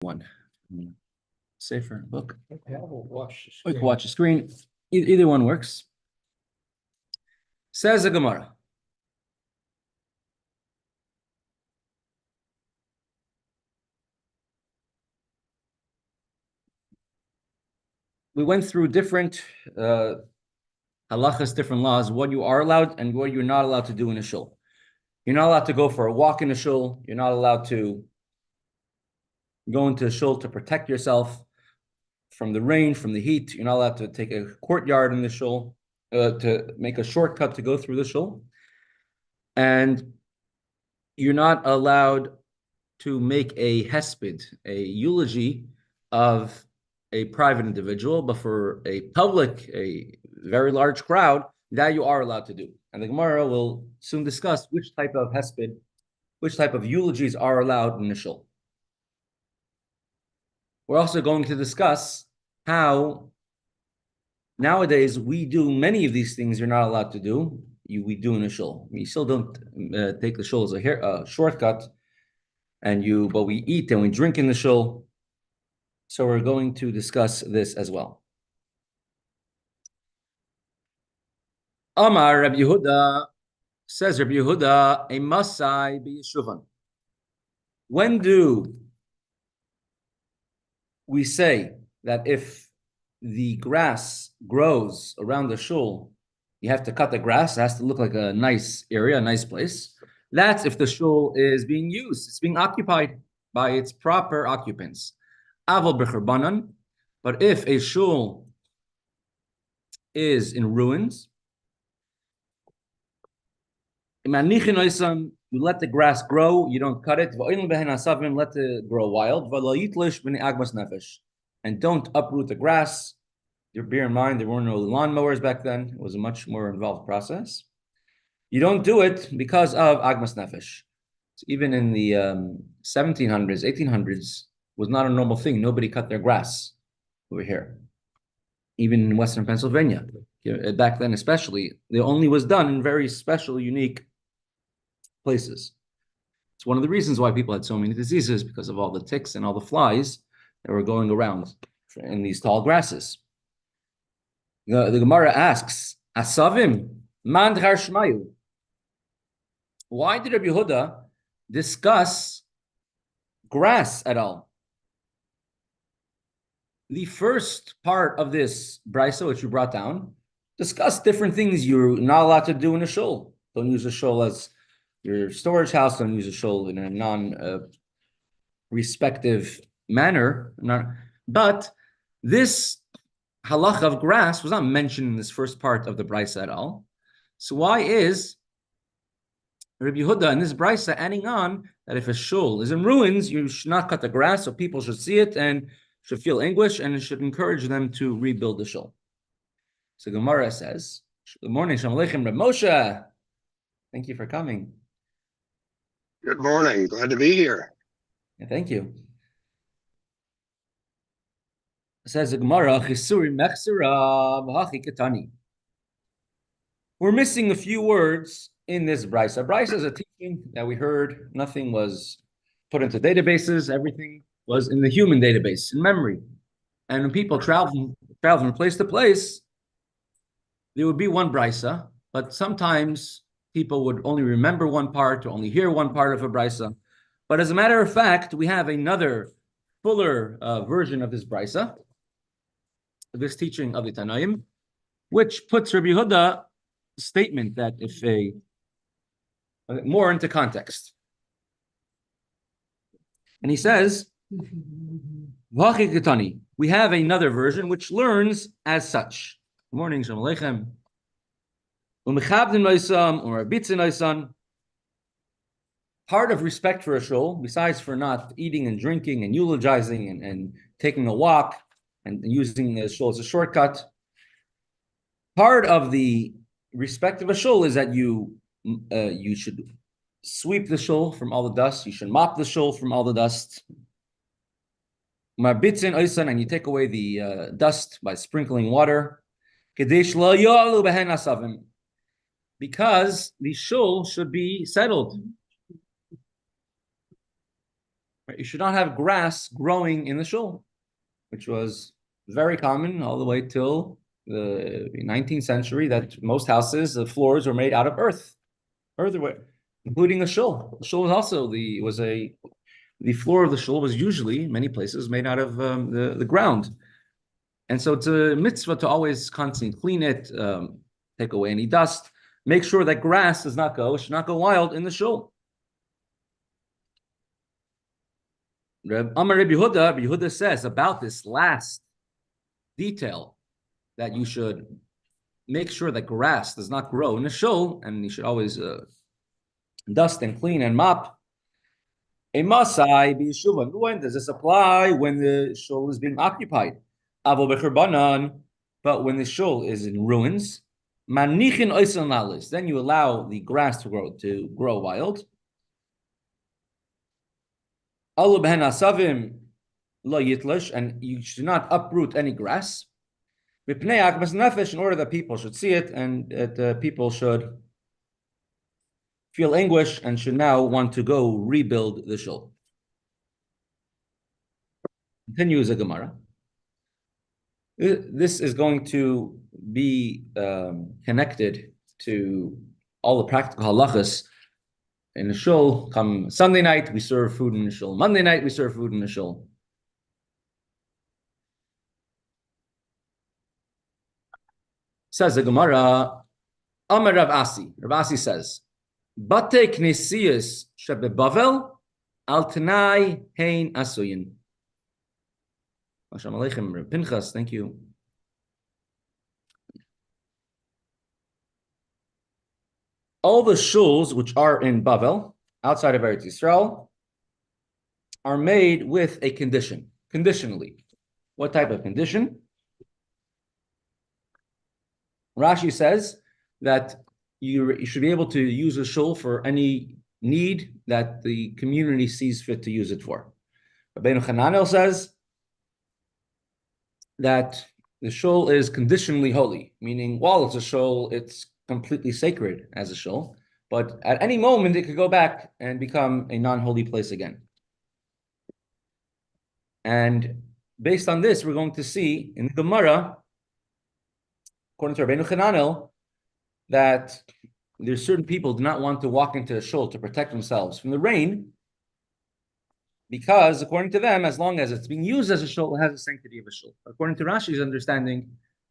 one. Safer book. Watch Or you can watch the screen. Either one works. Says the Gemara. We went through different halachas, different laws, what you are allowed and what you're not allowed to do in a shul. You're not allowed to go for a walk in a shul. You're not allowed to go into a shul to protect yourself from the rain, from the heat. You're not allowed to take a courtyard in the shul, to make a shortcut to go through the shul. And you're not allowed to make a hesped, a eulogy of a private individual, but for a public, a very large crowd, that you are allowed to do. And the Gemara will soon discuss which type of hesped, which type of eulogies are allowed in the shul. We're also going to discuss how nowadays we do many of these things you're not allowed to do. We do in a shul. We still don't take the shul as a shortcut, but we eat and we drink in the shul. So we're going to discuss this as well. Amar Rabbi Yehuda, says Rabbi Yehuda, a masai b'yeshuvan. When do we say that if the grass grows around the shul, you have to cut the grass? It has to look like a nice area, a nice place. That's if the shul is being used. It's being occupied by its proper occupants. Aval b'cherbanan. But if a shul is in ruins, you let the grass grow, you don't cut it. Let it grow wild. And don't uproot the grass. Bear in mind, there were no lawnmowers back then. It was a much more involved process. You don't do it because of agmas nefesh. So even in the 1700s, 1800s, was not a normal thing. Nobody cut their grass over here. Even in Western Pennsylvania. Back then especially, it only was done in very special, unique places. It's one of the reasons why people had so many diseases, because of all the ticks and all the flies that were going around in these tall grasses. The Gemara asks, Asavim, man d'char shmayu. Why did Rabbi Yehuda discuss grass at all? The first part of this brisa, which you brought down, discussed different things you're not allowed to do in a shul. Don't use a shul as your storage house. Don't use a shul in a non-respective manner. But this halacha of grass was not mentioned in this first part of the brisa at all. So why is Rabbi Yehuda in this brisa adding on that if a shul is in ruins, you should not cut the grass so people should see it and should feel anguish, and it should encourage them to rebuild the shul? So Gemara says, good morning, Shalom Aleichem, Reb Moshe. Thank you for coming. Good morning. Glad to be here. Yeah, thank you. It says the Gemara, Chisuri Mechsera V'hachi Ketani. We're missing a few words in this brisa. Brisa is a teaching that we heard. Nothing was put into databases. Everything was in the human database, in memory. And when people travel from place to place, there would be one brisa, but sometimes people would only remember one part or only hear one part of a brisa. But as a matter of fact, we have another fuller version of this brisa, this teaching of the Tanaim, which puts Rabbi Yehuda's statement that if more into context. And he says, we have another version which learns as such. Good morning, Shalom Aleichem. Part of respect for a shul, besides for not eating and drinking and eulogizing and taking a walk and using the shul as a shortcut, part of the respect of a shul is that you should sweep the shul from all the dust. You should mop the shul from all the dust. And you take away the dust by sprinkling water. Because the shul should be settled. Right? You should not have grass growing in the shul, which was very common all the way till the 19th century, that most houses, the floors were made out of earthenware, including the shul. The shul was also the floor of the shul was usually, in many places, made out of the ground. And so it's a mitzvah to always constantly clean it, take away any dust, make sure that grass does not go, should not go wild in the shul. Amar Rabbi Yehuda says about this last detail that you should make sure that grass does not grow in the shul, and you should always dust and clean and mop. A masai b'yeshuva. When does this apply? When the shul is being occupied. Avo b'churbanan. But when the shul is in ruins, manichin oisan lalis. Then you allow the grass to grow wild. Alu b'hen asavim lo yitlash, and you should not uproot any grass. B'pnei akmas nefesh, in order that people should see it, and that people should feel anguish and should now want to go rebuild the shul. Continues the Gemara. This is going to be connected to all the practical halachas in the shul. Come Sunday night, we serve food in the shul. Monday night, we serve food in the shul. Says the Gemara, Amar Rav Asi. Rav Asi says, Bate knesiyas shebebavel al tenai hein asuyin. Hashem aleichem, Reb Pinchas, thank you. All the shuls which are in Bavel, outside of Eretz Yisrael, are made with a condition, conditionally. What type of condition? Rashi says that you should be able to use a shul for any need that the community sees fit to use it for. Rabbeinu Hananel says that the shul is conditionally holy, meaning while it's a shul, it's completely sacred as a shul, but at any moment it could go back and become a non-holy place again. And based on this, we're going to see in the Gemara, according to Rabbeinu Hananel, that there's certain people do not want to walk into a shul to protect themselves from the rain, because according to them, as long as it's being used as a shul, it has the sanctity of a shul. According to Rashi's understanding,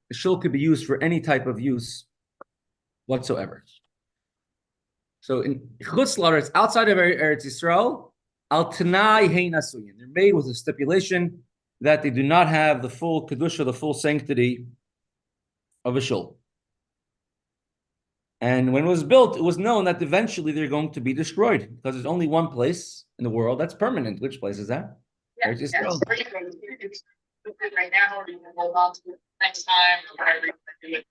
the shul could be used for any type of use whatsoever. So in Chutz La'aretz, outside of Eretz Yisrael, al tanai hein asuyin. They're made with a stipulation that they do not have the full kedusha, the full sanctity of a shul. And when it was built, it was known that eventually they're going to be destroyed, because there's only one place in the world that's permanent. Which place is that? Yeah, Eretz Yisrael. it's right now, or you can hold on to it next time, or whatever you want to do it.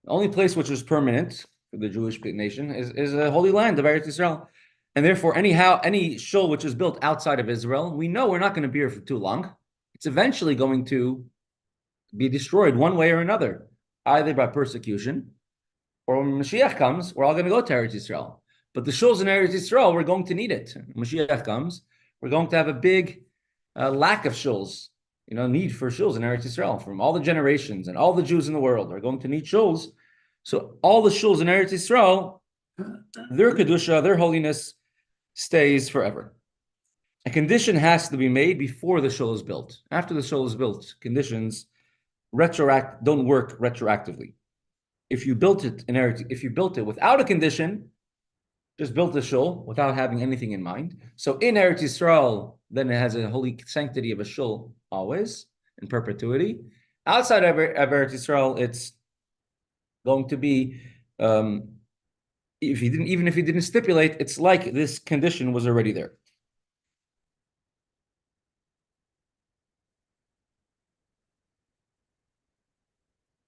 The only place which is permanent for the Jewish nation is a holy land of Eretz Yisrael. And therefore, any shul which is built outside of Israel, we know we're not going to be here for too long. It's eventually going to be destroyed one way or another, either by persecution, or when Mashiach comes, we're all going to go to Eretz Yisrael. But the shuls in Eretz Yisrael, we're going to need it. When Mashiach comes, we're going to have a big lack of shuls, need for shuls in Eretz Yisrael. From all the generations and all the Jews in the world are going to need shuls. So all the shuls in Eretz Yisrael, their kedusha, their holiness stays forever. A condition has to be made before the shul is built. After the shul is built, conditions don't work retroactively. If you built it without a condition, just built the shul without having anything in mind. So in Eretz Yisrael, then it has a holy sanctity of a shul always in perpetuity. Outside of Eretz Yisrael, it's going to be if you didn't stipulate, it's like this condition was already there.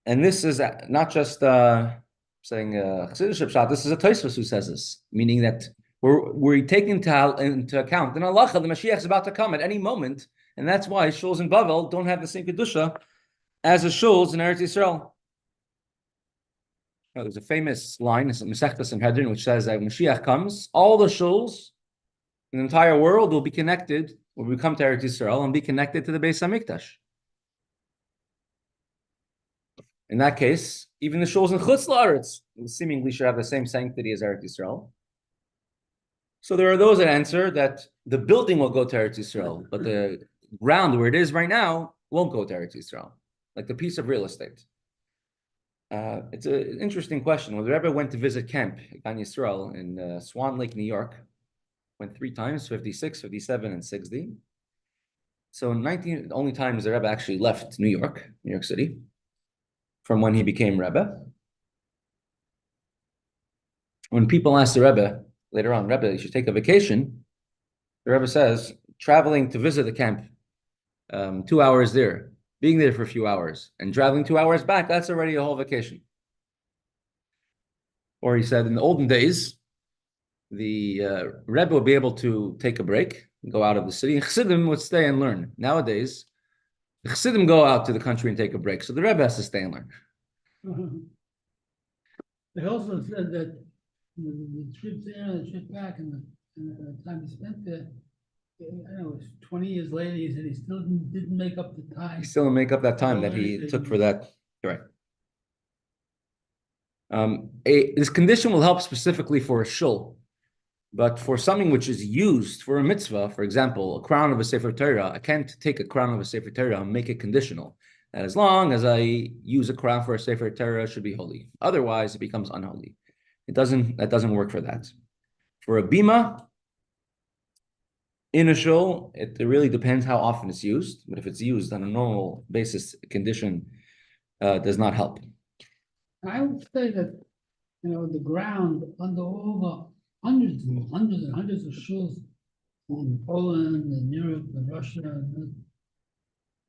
And this is not just saying Chassidus shot. This is a Tosfos who says this, meaning that we're taking into account the halacha, the Mashiach is about to come at any moment, and that's why shuls in Bavel don't have the same kedusha as the shuls in Eretz Yisrael. There's a famous line in Mesechta Megillah Daf which says that when Mashiach comes, all the shuls the entire world will be connected, will become to Eretz Yisrael and be connected to the Beis Hamikdash. In that case, even the shuls in Chutz La'aretz seemingly should have the same sanctity as Eretz Yisrael. So there are those that answer that the building will go to Eretz Yisrael, but the ground where it is right now won't go to Eretz Yisrael, like the piece of real estate. It's an interesting question. When the Rebbe went to visit camp on Yisrael in Swan Lake, New York, went 3 times, 56, 57, and 60. So the only times the Rebbe actually left New York City, from when he became Rebbe. When people ask the Rebbe, later on, Rebbe, you should take a vacation, the Rebbe says, traveling to visit the camp, 2 hours there, being there for a few hours, and traveling 2 hours back, that's already a whole vacation. Or he said, in the olden days, the Rebbe would be able to take a break, go out of the city, and Chassidim would stay and learn. Nowadays, the Chassidim go out to the country and take a break, so the Rebbe has to stay and learn. They also said that the trip there and the trip back and the time he spent there, I know it was 20 years later, he said he still didn't make up the time. He still didn't make up that time that he took for that. Right. This condition will help specifically for a shul, but for something which is used for a mitzvah, for example, a crown of a Sefer Torah, I can't take a crown of a Sefer Torah and make it conditional. That as long as I use a crown for a Sefer Torah, it should be holy. Otherwise, it becomes unholy. That doesn't work for that. For a bima in a shul, it really depends how often it's used. But if it's used on a normal basis, condition does not help. I would say that, the ground under all the hundreds and hundreds of shuls in Poland and Europe and Russia, and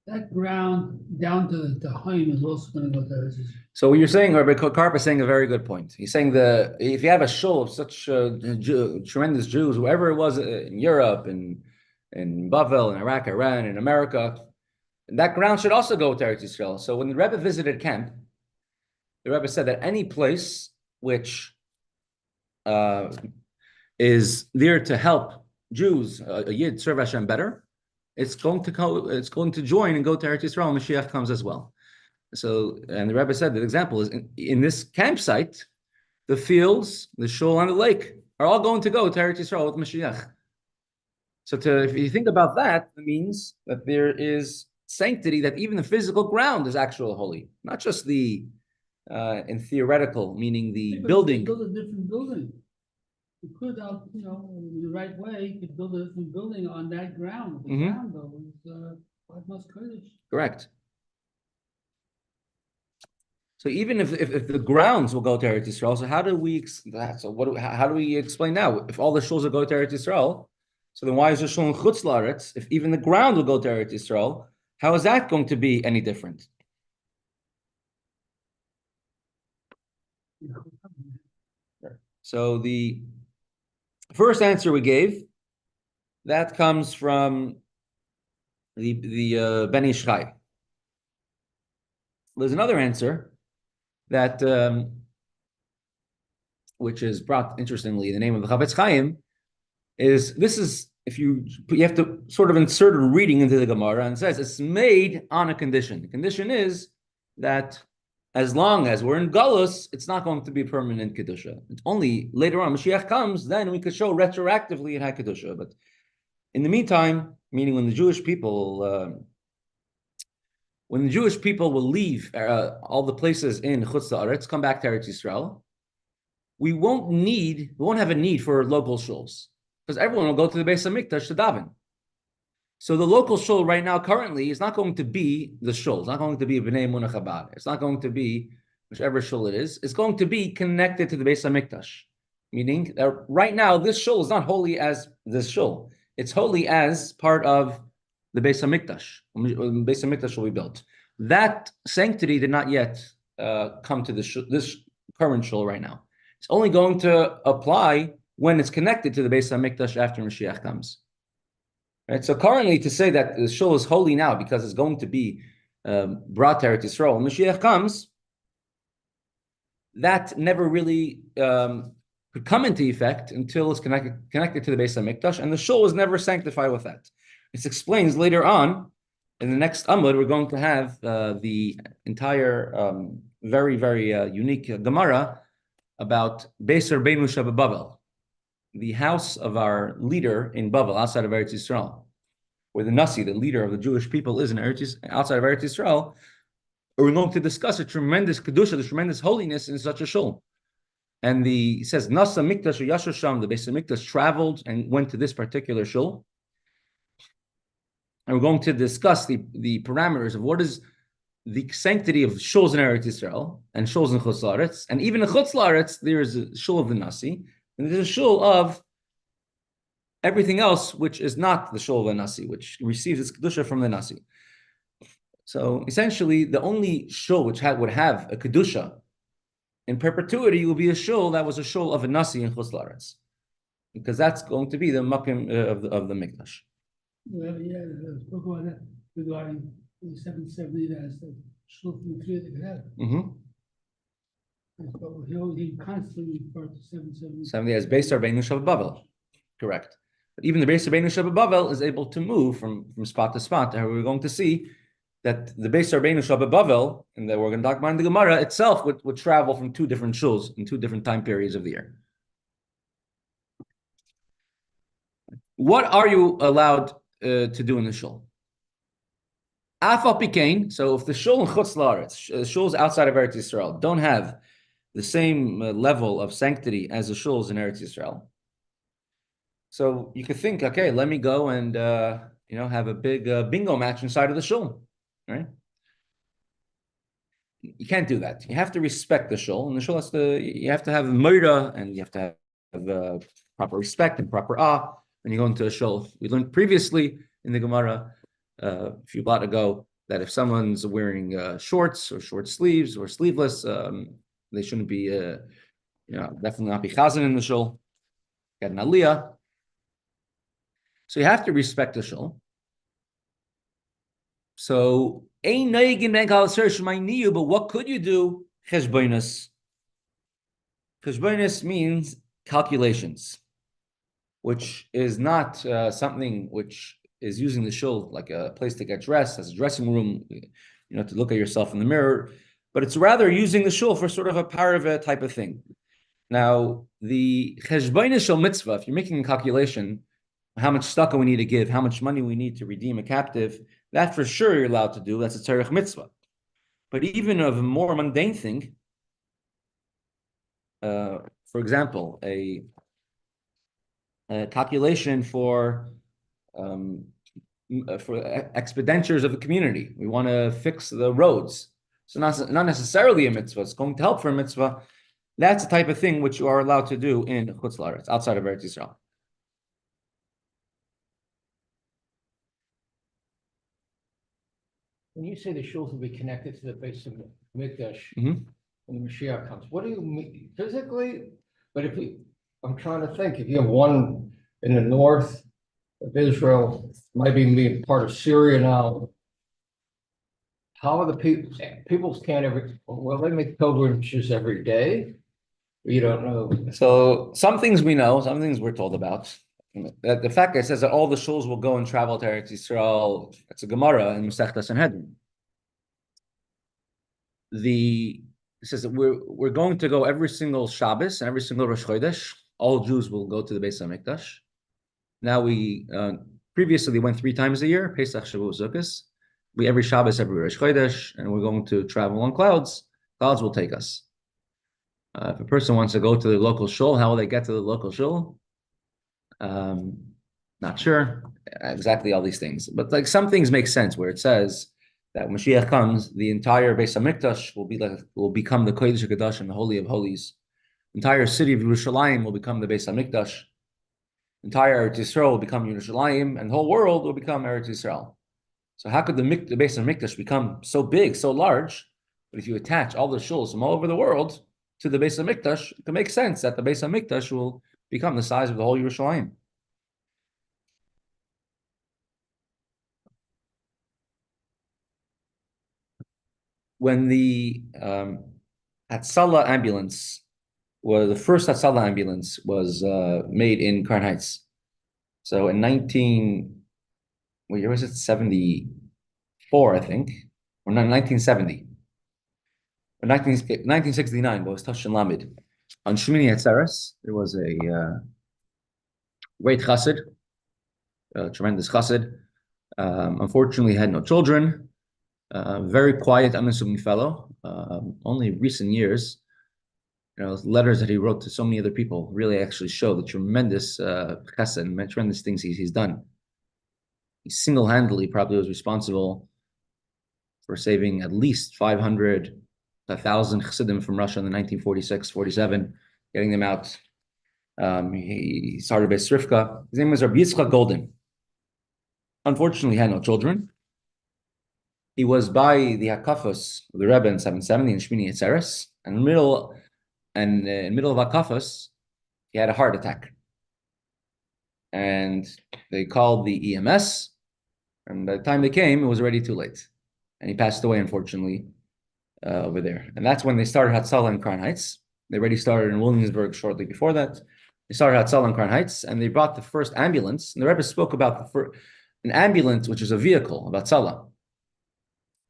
that ground down to Chaim is also going to go there. So what you're saying, Rabbi Karp is saying a very good point. He's saying if you have a shul of such tremendous Jews, whoever it was in Europe, in Bavel, in Iraq, Iran, in America, that ground should also go to Eretz Yisrael. So when the Rebbe visited camp, the Rebbe said that any place which is there to help Jews, a Yid, serve Hashem better, it's going to join and go to Eretz Yisrael. Mashiach comes as well. So, and the Rebbe said the example is in this campsite, the fields, the shul, and the lake are all going to go to Eretz Yisrael with Mashiach. So, if you think about that, it means that there is sanctity, that even the physical ground is actually holy, not just the in theoretical, meaning the building. Build a different building. You could, in the right way, you could build a different building on that ground. The ground, though, is most Kurdish. Correct. So even if the grounds will go to Eretz Yisrael, so how do we how do we explain now? If all the shuls will go to Eretz Yisrael, so then why is the shul in Chutz La'aretz? If even the ground will go to Eretz Yisrael, how is that going to be any different? So the first answer we gave, that comes from the Ben Ish Chai. There's another answer that which is brought interestingly in the name of the Chaim, is if you have to sort of insert a reading into the Gemara, and it says it's made on a condition. The condition is that as long as we're in Galus, it's not going to be permanent Kedusha. It's only later on, Mashiach comes, then we could show retroactively it had Kedusha. But in the meantime, meaning when the Jewish people will leave all the places in Chutz La'aretz, come back to Eretz Yisrael, we won't have a need for local shuls, because everyone will go to the Beis Hamikdash to daven. So the local shul right now currently is not going to be the shul. It's not going to be B'nai Emunah Chabad. It's not going to be whichever shul it is. It's going to be connected to the Beis Hamikdash, meaning that right now this shul is not holy as this shul. It's holy as part of the Beis Hamikdash. When the Beis Hamikdash will be built. That sanctity did not yet come to this current shul right now. It's only going to apply when it's connected to the Beis Hamikdash after Mashiach comes. Right? So currently, to say that the shul is holy now because it's going to be brought to Eretz Yisrael when Mashiach comes, that never really could come into effect until it's connected to the Beis HaMikdash, and the shul was never sanctified with that. It explains later on in the next Amud. We're going to have the entire very, very unique Gemara about Beis Rabbeinu Bavel, the house of our leader in Bavel, outside of Eretz Yisrael, where the Nasi, the leader of the Jewish people, is in outside of Eretz Yisrael. We're going to discuss a tremendous kedusha, the tremendous holiness in such a shul. And he says, Nasa Mikdash Yashar Sham, the Beis HaMikdash traveled and went to this particular shul. And we're going to discuss the parameters of what is the sanctity of shuls in Eretz Yisrael and shuls in Chutz La'aretz. And even in Chutz La'aretz, there is a shul of the Nasi, and there's a shul of everything else, which is not the shul of the Nasi, which receives its kedusha from the Nasi. So essentially, the only shul which would have a kedusha in perpetuity will be a shul that was a shul of a Nasi in Chutz La'aretz, because that's going to be the makim of the Mikdash. Well, yeah, spoke about that regarding the 770 as the shul from the three that could have. But he constantly referred to 770. 70 as Beis Rabbeinu Shel Bavel, correct. But even the Beis Rabbeinu Shel Bavel is able to move from spot to spot. And we're going to see that the Beis Rabbeinu Shel Bavel, and that we're going to talk about in the Gemara itself, would travel from two different shuls in two different time periods of the year. What are you allowed to do in the shul? Afal Pikain. So if the shul in Chutz La'aretz, shuls outside of Eretz Yisrael, don't have the same level of sanctity as the shuls in Eretz Yisrael, so you could think, okay, let me go and have a big bingo match inside of the shul, right? You can't do that. You have to respect the shul, and the shul you have to have moira, and you have to have proper respect and proper awe when you go into a shul. We learned previously in the Gemara a few blot ago that if someone's wearing shorts or short sleeves or sleeveless, they shouldn't be, definitely not be chazan in the shul. Got an aliyah. So you have to respect the shul. So, but what could you do? Cheshboinus. Cheshboinus means calculations, which is not something which is using the shul like a place to get dressed, as a dressing room, to look at yourself in the mirror, but it's rather using the shul for sort of a parava type of thing. Now, the cheshboinus shel mitzvah, if you're making a calculation, how much tzedakah we need to give, how much money we need to redeem a captive, that for sure you're allowed to do. That's a tzarech mitzvah. But even of a more mundane thing, for example, a calculation for expenditures of the community. We want to fix the roads. So not necessarily a mitzvah. It's going to help for a mitzvah. That's the type of thing which you are allowed to do in Chutz La'aretz, outside of Eretz Yisrael. When you say the shuls will be connected to the Beis HaMikdash when the Mashiach comes, what do you mean physically? But I'm trying to think, if you have one in the north of Israel, maybe being part of Syria now, how are the people will they make pilgrimages every day? You don't know. So some things we know, some things we're told about. The fact that it says that all the shuls will go and travel to Eretz Yisrael, it's a Gemara in Mesechta Sanhedrin. It says that we're going to go every single Shabbos and every single Rosh Chodesh. All Jews will go to the Beis HaMikdash. Now we previously went 3 times a year, Pesach, Shavuot, Sukkot. We every Shabbos, every Rosh Chodesh, and we're going to travel on clouds. Clouds will take us. If a person wants to go to the local shul, how will they get to the local shul? Not sure exactly all these things, but like some things make sense where it says that when Mashiach comes, the entire Beis HaMikdash will become the Kodesh HaKadosh and the Holy of Holies. The entire city of Yerushalayim will become the Beis HaMikdash. Entire Eretz Yisrael will become Yerushalayim, and the whole world will become Eretz Yisrael. So how could the Beis HaMikdash become so big, so large? But if you attach all the shuls from all over the world to the Beis HaMikdash, it can make sense that the Beis HaMikdash will become the size of the whole Yerushalayim. When the Hatzalah ambulance was the first Hatzalah ambulance was made in Crown Heights. So in what year was it? 74, I think, or 1970, or 1969. But it was Tashin Lamed. On Shmini Atzeres, there was a great chassid, a tremendous chassid. Unfortunately, he had no children. Very quiet, unassuming fellow. Only recent years, letters that he wrote to so many other people really actually show the tremendous chesed and tremendous things he's done. He single-handedly probably was responsible for saving at least 500, 1,000 chassidim from Russia in the 1946, 47, getting them out. He started Beis Rivka. His name was Rabbi Yitzchak Golden. Unfortunately, he had no children. He was by the Hakafos of the Rebbe in 770 in Shmini Atzeres, and in the middle of Hakafos, he had a heart attack. And they called the EMS, and by the time they came, it was already too late. And he passed away, unfortunately, over there. And that's when they started Hatzalah in Crown Heights. They already started in Williamsburg shortly before that. They started Hatzalah in Crown Heights, and they brought the first ambulance. And the Rebbe spoke about an ambulance, which is a vehicle of Hatzalah.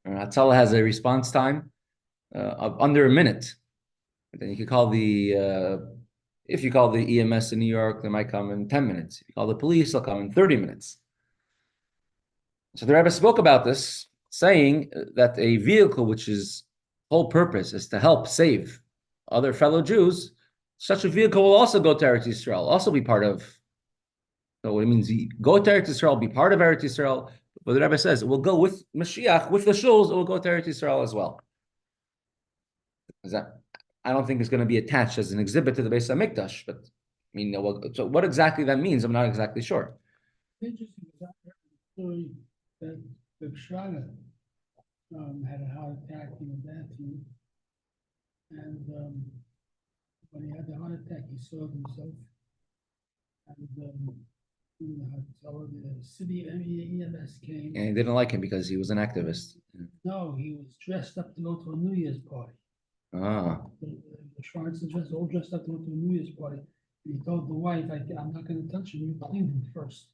Hatzalah has a response time of under a minute. But then you could call if you call the EMS in New York, they might come in 10 minutes. If you call the police, they'll come in 30 minutes. So the Rebbe spoke about this, saying that a vehicle which is whole purpose is to help save other fellow Jews, such a vehicle will also go to Eretz Yisrael, also be part of. So what it means, go to Eretz Yisrael, be part of Eretz Yisrael. But the Rebbe says it will go with Mashiach, with the shuls, it will go to Eretz Yisrael as well. I don't think it's going to be attached as an exhibit to the Beis HaMikdash, but I mean, so what exactly that means, I'm not exactly sure. Interesting, because I heard the story that the Shraga had a heart attack in the bathroom, and when he had the heart attack, he saw himself, and the city EMS came. And he didn't like him because he was an activist. No, he was dressed up to go to a New Year's party. Ah. The Schwartz was all dressed up to go to a New Year's party. And he told the wife, I'm not going to touch him, you clean him first.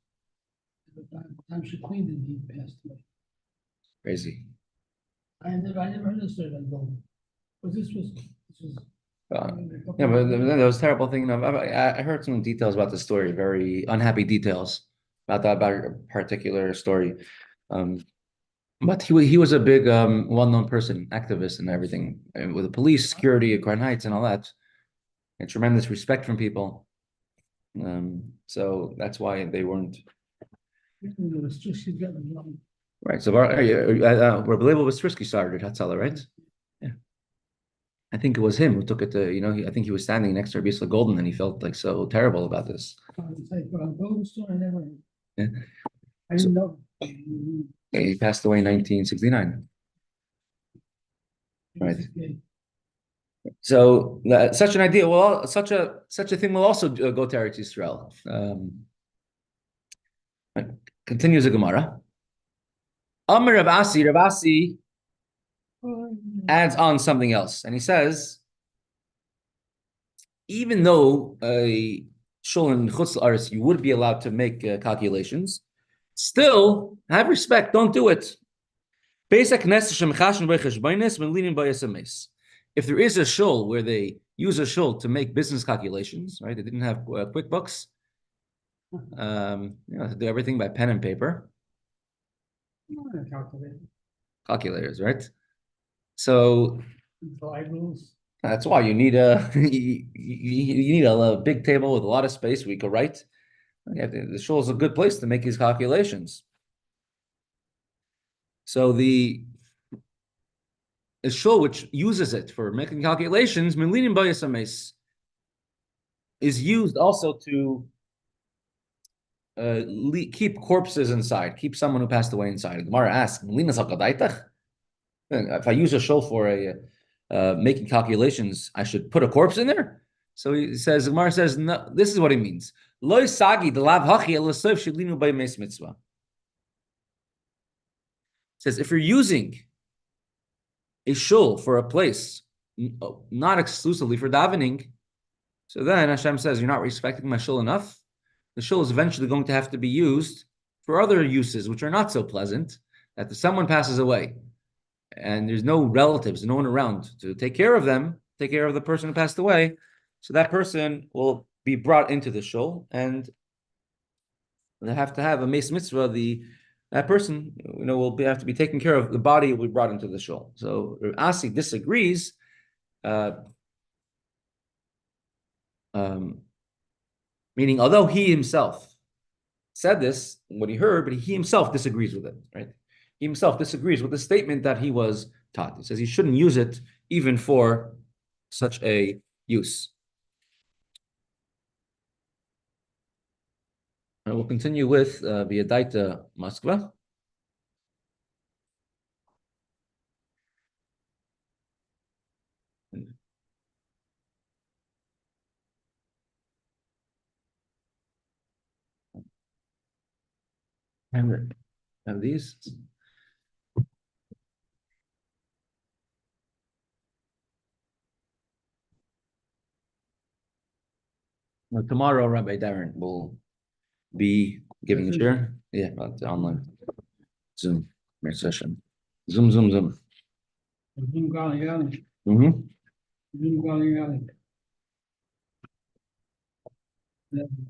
By the time she cleaned him, he passed away. Crazy. I never heard the story like that. But this was Yeah, but there was a terrible thing. I heard some details about the story, very unhappy details about a particular story. But he was a big, well-known person, activist and everything, and with the police, security, Crown Heights, and all that, and tremendous respect from people. So that's why they weren't. Right. So Rebbe Tzvi started Hatzalah, right? Yeah. I think it was him who took it to, I think he was standing next to Rabbi Yitzchak Golden and he felt like so terrible about this. Yeah. I didn't know. He passed away in 1969. Right. So such an idea, such a thing will also go to Eretz Yisrael. Continues the Gemara. Amr Rav Asi adds on something else, and he says, even though a shul in Chutz La'aretz you would be allowed to make calculations, still have respect. Don't do it. If there is a shul where they use a shul to make business calculations, right? They didn't have QuickBooks. To do everything by pen and paper. Calculators, right? So that's why you need you need a big table with a lot of space where you can write. The shul is a good place to make these calculations. So the shul which uses it for making calculations, is used also to keep corpses inside, keep someone who passed away inside. The Gemara asks, if I use a shul for making calculations, I should put a corpse in there? So he says, the Gemara says, no, this is what he means. Says, if you're using a shul for a place, not exclusively for davening, So then Hashem says, you're not respecting my shul enough. The shul is eventually going to have to be used for other uses, which are not so pleasant, that someone passes away and there's no relatives, no one around to take care of them, take care of the person who passed away. So that person will be brought into the shul, and they have to have a mace mitzvah. That person, will have to be taken care of. The body will be brought into the shul. So Asi disagrees. Meaning, although he himself said this, what he heard, but he himself disagrees with it, right? He himself disagrees with the statement that he was taught. He says he shouldn't use it even for such a use. And we'll continue with V'yadaita Moskva. Have these. Well, tomorrow, Rabbi Darren will be giving a share. Yeah, about the online Zoom session. Zoom. Zoom Gali. Mm-hmm. Zoom Gali.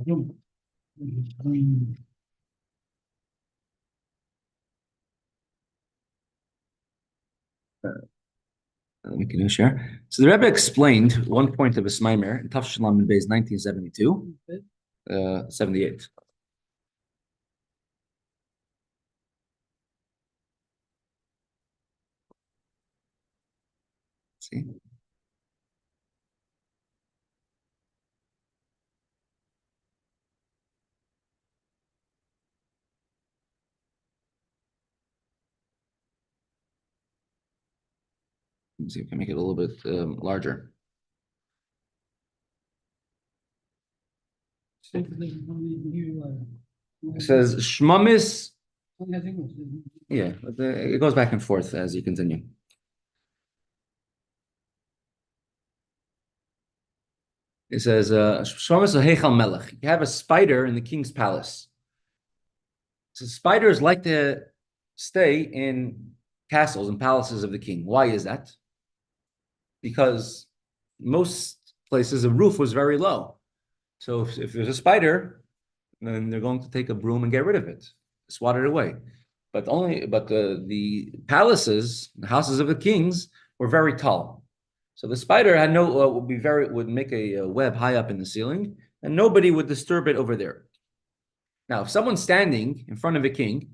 Zoom. We can share. So the Rebbe explained one point of his Maimer in Taf Shalom in Beis 1972, 78. See? Let's see if we can make it a little bit larger. It says Shmamis. Yeah, but it goes back and forth as you continue. It says Shmamis Heichal Melech. You have a spider in the king's palace. So spiders like to stay in castles and palaces of the king. Why is that? Because most places the roof was very low. So if there's a spider, then they're going to take a broom and get rid of it, swat it away. But the palaces, the houses of the kings, were very tall. So the spider had would make a web high up in the ceiling, and nobody would disturb it over there. Now, if someone's standing in front of a king,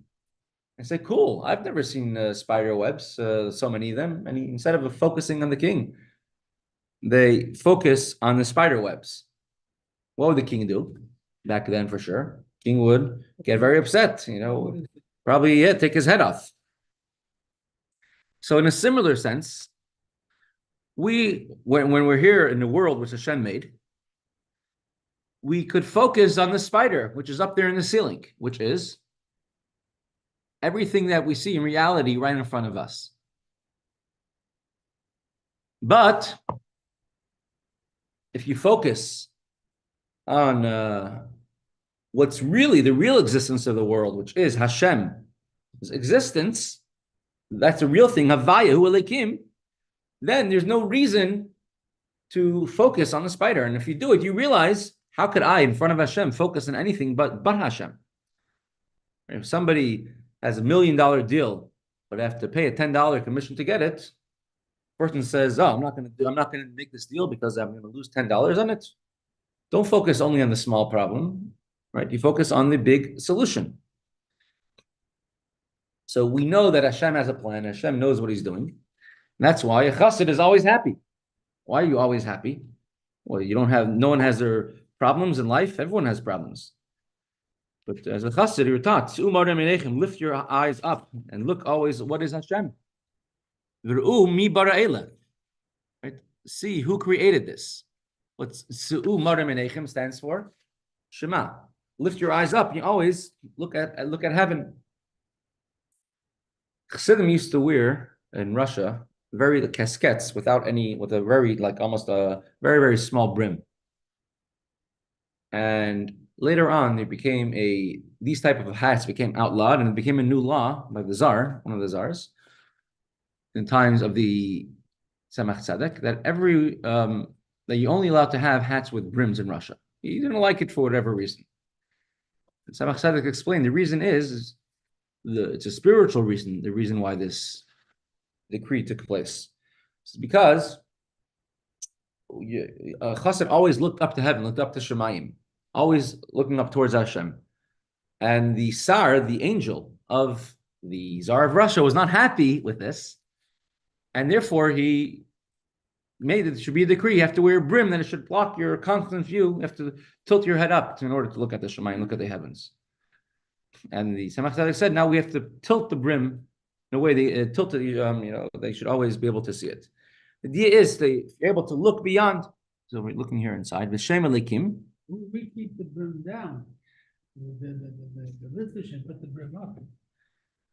I say, cool, I've never seen spider webs, so many of them. And instead of focusing on the king, they focus on the spider webs. What would the king do? Back then, for sure. King would get very upset, probably take his head off. So in a similar sense, when we're here in the world which Hashem made, we could focus on the spider, which is up there in the ceiling, which is everything that we see in reality right in front of us. But if you focus on what's really the real existence of the world, which is Hashem's existence, that's a real thing, Havaya Hu Elokim, then there's no reason to focus on the spider. And if you do it, you realize, how could I, in front of Hashem, focus on anything but Hashem? If somebody has $1 million deal, but I have to pay a $10 commission to get it, person says, I'm not going to make this deal because I'm going to lose $10 on it. Don't focus only on the small problem, right? You focus on the big solution. So we know that Hashem has a plan. Hashem knows what he's doing. And that's why a chassid is always happy. Why are you always happy? Well, no one has their problems in life. Everyone has problems. But as a chassid, you're taught, lift your eyes up and look always, what is Hashem? Right? See who created this. What's Su'u Mara Menechem stands for? Shema. Lift your eyes up. You always look at heaven. Chassidim used to wear in Russia the casquettes with a very, almost a very, very small brim. And later on, these type of hats became outlawed, and it became a new law by the Tsar, one of the Tsars, in times of the Tzemach Tzedek, that you're only allowed to have hats with brims in Russia. He didn't like it for whatever reason. And Tzemach Tzedek explained the reason is it's a spiritual reason. The reason why this decree took place is because Chassid always looked up to heaven, looked up to Shemayim, always looking up towards Hashem. And the Tsar, the angel of the Tsar of Russia, was not happy with this, and therefore he made it should be a decree. You have to wear a brim, then it should block your constant view. You have to tilt your head up in order to look at the Shemayim, look at the heavens. And the Tzemach Tzedek said, now we have to tilt the brim in a way they tilt it. They should always be able to see it. The idea is they're able to look beyond. So we're looking here inside. V'shem Elikim. We keep the brim down. The Litvish should put the brim up.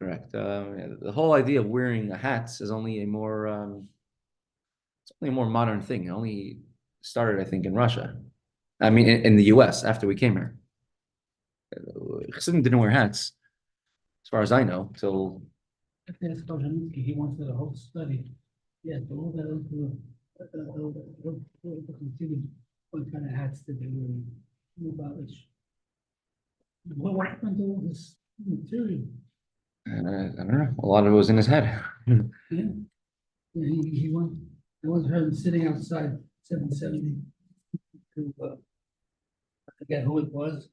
Correct. The whole idea of wearing a hat is only a more modern thing. It only started, I think, in Russia. I mean, in the U.S. after we came here. Chassidim didn't wear hats, as far as I know, till. He wants the whole study. Yeah, all that considered what kind of hats did they wear? What happened to all this material? I don't know. A lot of it was in his head. Yeah. He once heard him sitting outside 770 to I forget who it was,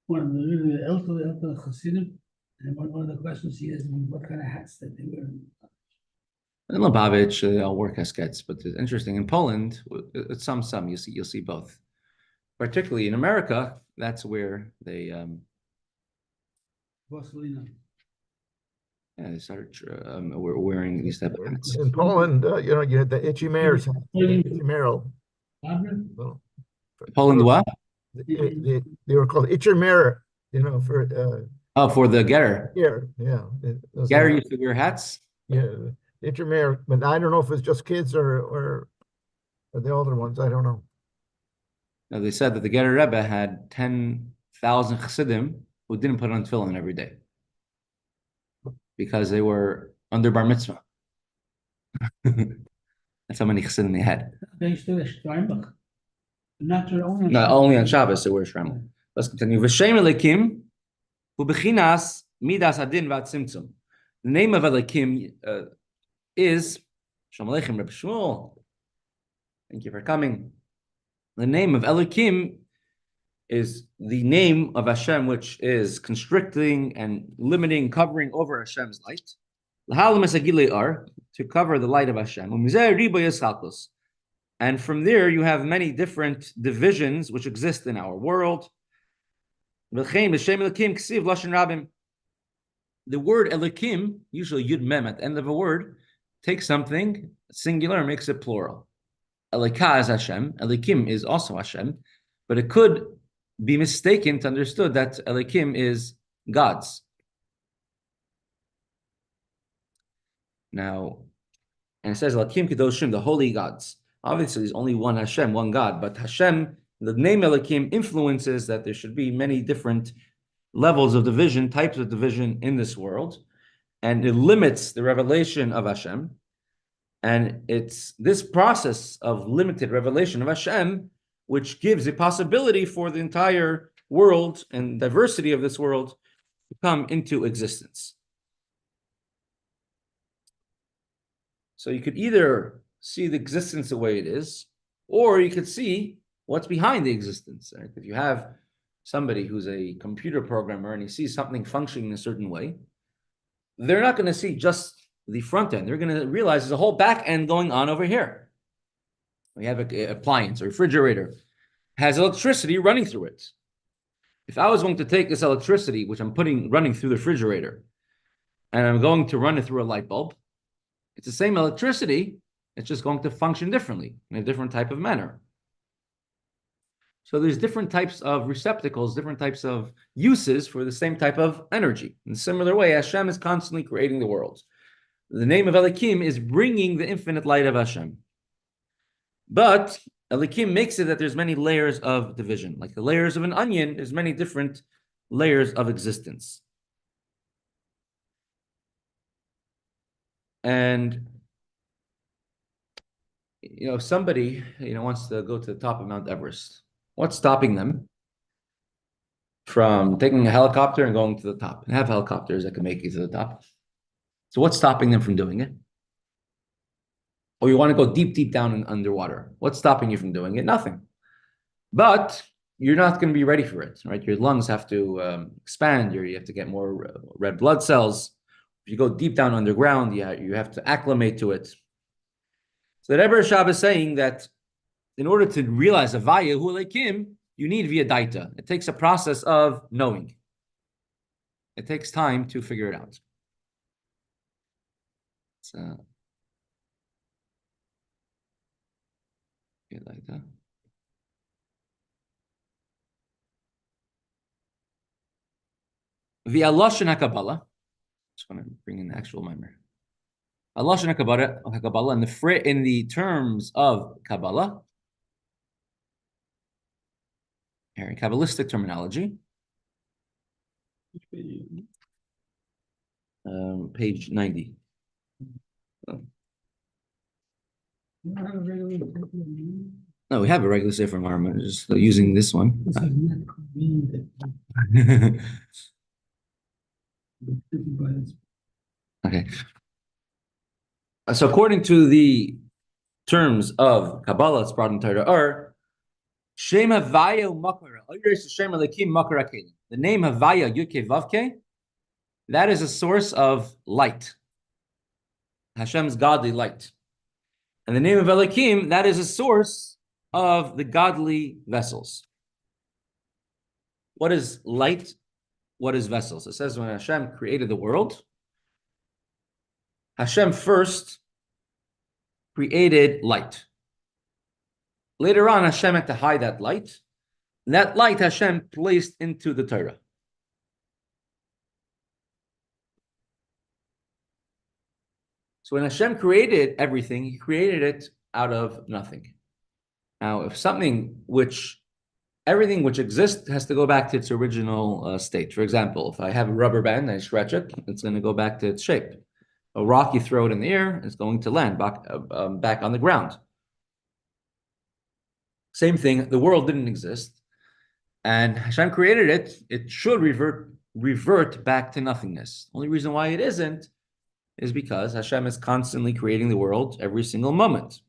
one of the really elderly Chassidim, and one of the questions he asked him, what kind of hats did they wear? In Lubavitch, they all wear casquettes, but it's interesting. In Poland, it's some you'll see both. Particularly in America, that's where they Borsalino. they started wearing these type of hats. In Poland, you had the itchy mares, itchy Merrill. Poland, what? They were called itchy mare, For the Getter. Yeah. Getter used to wear hats. Yeah, itchy mare, but I don't know if it's just kids or the older ones. I don't know. Now, they said that the Getter Rebbe had 10,000 Chassidim who didn't put on tefillin every day because they were under bar mitzvah. That's how many Chassidim they had. They used to wear Steinbach. Not only on Shabbos they wear shramel. Let's continue. V'shem Elikim hu bechinas midas hadin v'atzimtzum. The name of Elikim is Shalom Aleichem, Rebbe Shmuel. Thank you for coming. The name of Elikim is the name of Hashem, which is constricting and limiting, covering over Hashem's light. To cover the light of Hashem. And from there, you have many different divisions which exist in our world. The word Elikim, usually Yud Mem at the end of a word, takes something singular and makes it plural. Elika is Hashem, Elikim is also Hashem, but it could be mistaken to understood that Elikim is gods. Now, and it says Elikim Kedoshim, the holy gods. Obviously, there's only one Hashem, one God, but Hashem, the name Elikim influences that there should be many different levels of division, types of division in this world, and it limits the revelation of Hashem. And it's this process of limited revelation of Hashem which gives a possibility for the entire world and diversity of this world to come into existence. So you could either see the existence the way it is, or you could see what's behind the existence. Right? If you have somebody who's a computer programmer and he sees something functioning in a certain way, they're not going to see just the front end. They're going to realize there's a whole back end going on over here. We have an appliance, a refrigerator, has electricity running through it. If I was going to take this electricity, which I'm running through the refrigerator, and I'm going to run it through a light bulb, it's the same electricity, it's just going to function differently, in a different type of manner. So there's different types of receptacles, different types of uses for the same type of energy. In a similar way, Hashem is constantly creating the world. The name of Elikim is bringing the infinite light of Hashem. But Elikim makes it that there's many layers of division. Like the layers of an onion, there's many different layers of existence. And somebody wants to go to the top of Mount Everest. What's stopping them from taking a helicopter and going to the top? And have helicopters that can make you to the top. So what's stopping them from doing it? Or you want to go deep, deep down and underwater. What's stopping you from doing it? Nothing. But you're not going to be ready for it, right? Your lungs have to expand. You have to get more red blood cells. If you go deep down underground, you have to acclimate to it. So the Rebbe Hershel is saying that in order to realize Havaya Hu Elikim, you need via daita. It takes a process of knowing. It takes time to figure it out. So, like that. Via Lashon HaKabbalah. Just want to bring in the actual memory. Lashon HaKabbalah in the terms of Kabbalah, here in Kabbalistic terminology, page 90. No, we have a regular Sefer Marmah, just using this one. Okay. So according to the terms of Kabbalah, it's brought in Torah, are Shem Havaya Makara. The name Havaya Yudke Vavke, that is a source of light. Hashem's godly light. And the name of Elikim, that is a source of the godly vessels. What is light? What is vessels? It says when Hashem created the world, Hashem first created light. Later on, Hashem had to hide that light. And that light Hashem placed into the Torah. So when Hashem created everything, He created it out of nothing. Now, if everything which exists has to go back to its original state. For example, if I have a rubber band and I stretch it, it's going to go back to its shape. A rock, you throw it in the air, it's going to land back on the ground. Same thing, the world didn't exist, and Hashem created it. It should revert back to nothingness. Only reason why it isn't is because Hashem is constantly creating the world every single moment.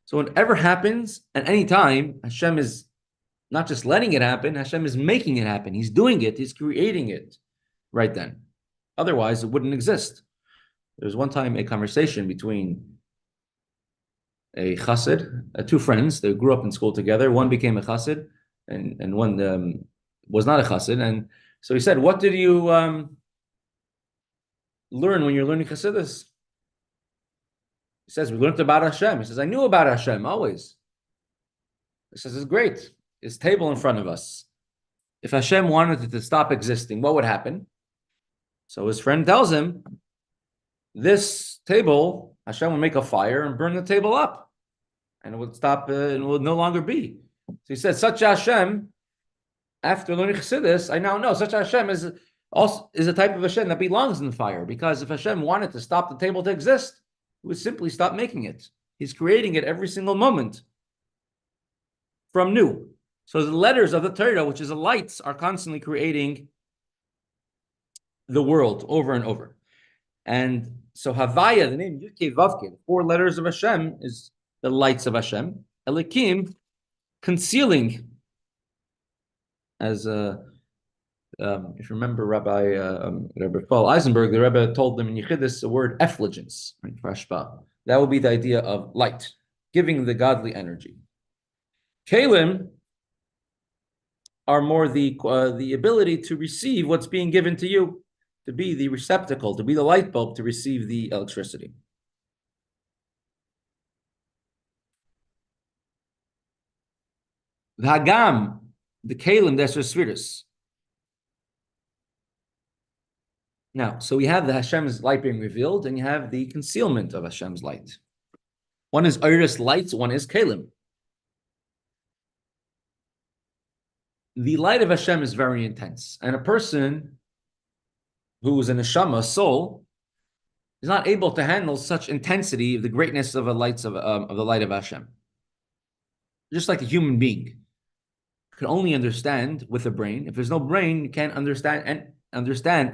So whatever happens at any time, Hashem is not just letting it happen, Hashem is making it happen. He's doing it, He's creating it right then. Otherwise, it wouldn't exist. There was one time a conversation between a chassid, two friends. They grew up in school together. One became a chassid, and one was not a chassid. And so he said, "What did you learn when you're learning chassidus?" He says, "We learned about Hashem." He says, "I knew about Hashem always." He says, "It's great. His table in front of us. If Hashem wanted it to stop existing, what would happen?" So his friend tells him, this table, Hashem will make a fire and burn the table up, and it would stop, and it would no longer be. So he said, such Hashem, after learning Chassidus, I now know such Hashem is a type of Hashem that belongs in the fire, because if Hashem wanted to stop the table to exist, He would simply stop making it. He's creating it every single moment from new. So the letters of the Torah, which is the lights, are constantly creating the world over and over. And so Havaya, the name Yudke Vavke, the 4 letters of Hashem, is the lights of Hashem. Elikim, concealing, as if you remember Rabbi Paul Eisenberg, the Rebbe told them in Yechidus the word effulgence, right, for Hashpah. That would be the idea of light, giving the godly energy. Kalim are more the ability to receive what's being given to you, to be the receptacle, to be the light bulb, to receive the electricity. V'hagam, the kalim, that's the spheres. Now, so we have the Hashem's light being revealed, and you have the concealment of Hashem's light. One is iris lights, one is kalim. the light of Hashem is very intense, and a person who is a neshama, a soul, is not able to handle such intensity of the greatness of the lights of the light of Hashem. Just like a human being can only understand with a brain. If there's no brain, you can't understand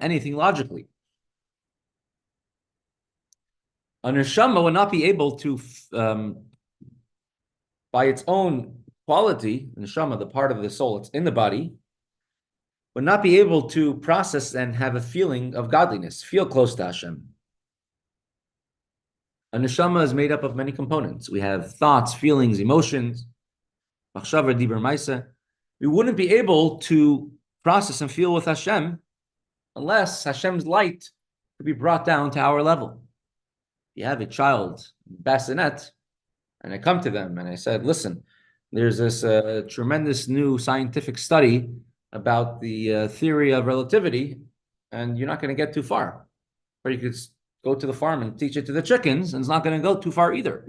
anything logically. A neshama would not be able to, by its own quality, the neshama, the part of the soul that's in the body, would not be able to process and have a feeling of godliness, feel close to Hashem. A neshama is made up of many components. We have thoughts, feelings, emotions, machshava, dibur, maisa. We wouldn't be able to process and feel with Hashem unless Hashem's light could be brought down to our level. You have a child, bassinet, and I come to them and I said, listen, there's this tremendous new scientific study about the theory of relativity, and you're not going to get too far. Or you could go to the farm and teach it to the chickens, and it's not going to go too far either.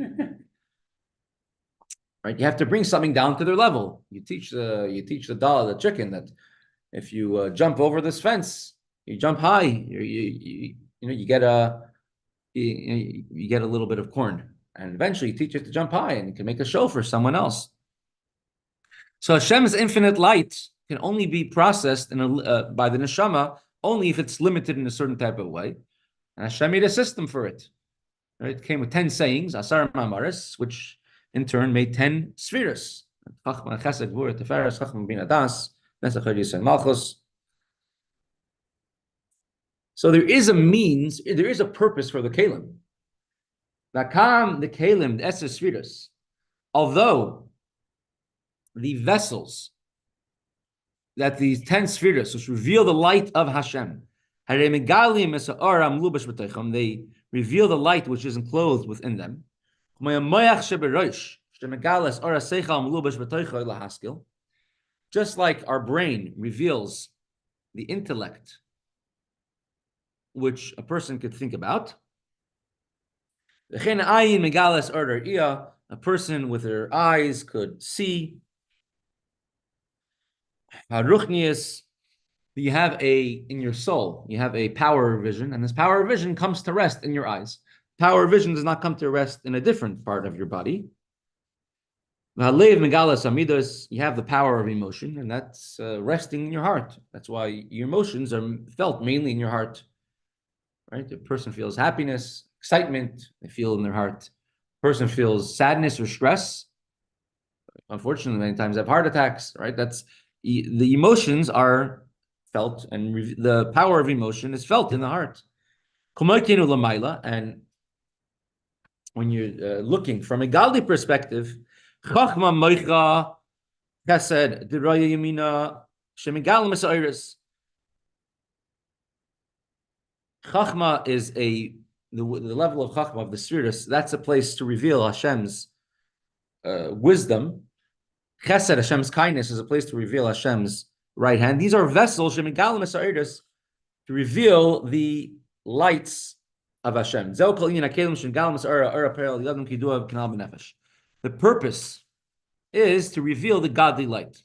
Right? You have to bring something down to their level. You teach the chicken that if you jump over this fence, you jump high, you get a little bit of corn, and eventually you teach it to jump high, and you can make a show for someone else. So Hashem's infinite light can only be processed by the neshama only if it's limited in a certain type of way, and Hashem made a system for it. Right? It came with 10 sayings, asar ma'amaris, which in turn made 10 spheres. So there is a means, there is a purpose for the kelim. The kelim, the Esser spheres, although the vessels that these 10 spheres, which reveal the light of Hashem, they reveal the light which is enclosed within them. Just like our brain reveals the intellect which a person could think about, a person with their eyes could see. You have in your soul, you have a power of vision, and this power of vision comes to rest in your eyes. Power of vision does not come to rest in a different part of your body. You have the power of emotion, and that's resting in your heart. That's why your emotions are felt mainly in your heart. Right? A person feels happiness, excitement, they feel in their heart. A person feels sadness or stress. Unfortunately, many times have heart attacks. Right? That's the emotions are felt, and the power of emotion is felt in the heart. And when you're looking from a godly perspective, Chachma moicha chesed diraya yamina shemigalim esairis. Chachma is the level of Chachma of the spheres. That's a place to reveal Hashem's wisdom. Chesed, Hashem's kindness, is a place to reveal Hashem's right hand. These are vessels shemigalim esairis to reveal the lights of Hashem. The purpose is to reveal the godly light.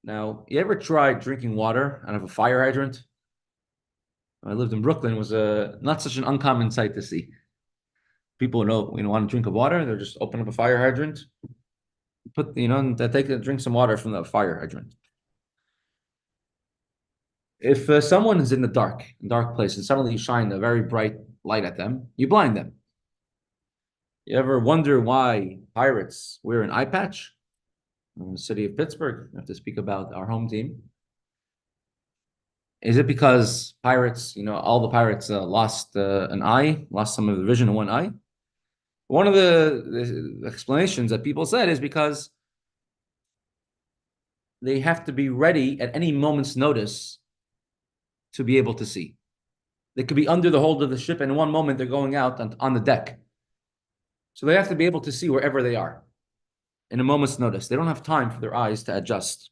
Now, you ever tried drinking water out of a fire hydrant? When I lived in Brooklyn, it was not such an uncommon sight to see. People want to drink water, they'll just open up a fire hydrant, drink some water from the fire hydrant. If someone is in the dark place, and suddenly you shine a very bright light at them, you blind them. You ever wonder why pirates wear an eye patch? In the city of Pittsburgh, I have to speak about our home team. Is it because pirates, all the pirates lost an eye, lost some of the vision in one eye? One of the explanations that people said is because they have to be ready at any moment's notice to be able to see. They could be under the hold of the ship, and in one moment they're going out on the deck. So they have to be able to see wherever they are in a moment's notice. They don't have time for their eyes to adjust.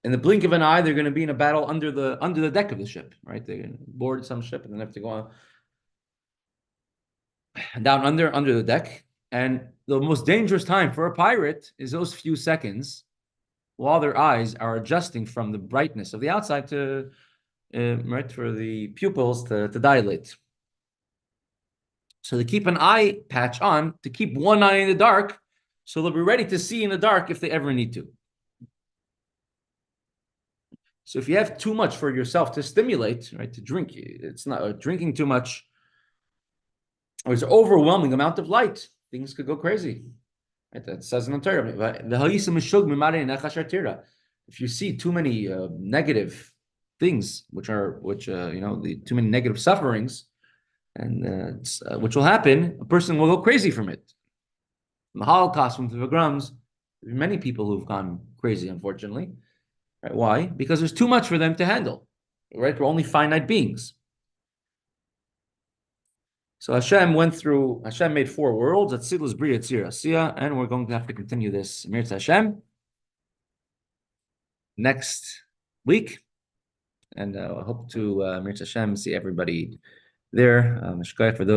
In the blink of an eye, they're going to be in a battle under the deck of the ship, right? They're going to board some ship and then have to go on down under the deck. And the most dangerous time for a pirate is those few seconds while their eyes are adjusting from the brightness of the outside to, right, for the pupils to dilate. So they keep an eye patch on to keep one eye in the dark, so they'll be ready to see in the dark if they ever need to. So if you have too much for yourself to stimulate, right, to drink, it's not drinking too much, or it's an overwhelming amount of light, things could go crazy. Right, that says in the Torah. If you see too many negative things, which too many negative sufferings, and which will happen, a person will go crazy from it. From the Holocaust, from the pogroms, many people who've gone crazy, unfortunately. Right? Why? Because there's too much for them to handle. Right? We're only finite beings. So Hashem made 4 worlds, Atzilus, Bria, Tzir, Asiya, and we're going to have to continue this Mirz Hashem next week. And I hope to Mirz Hashem see everybody there. For those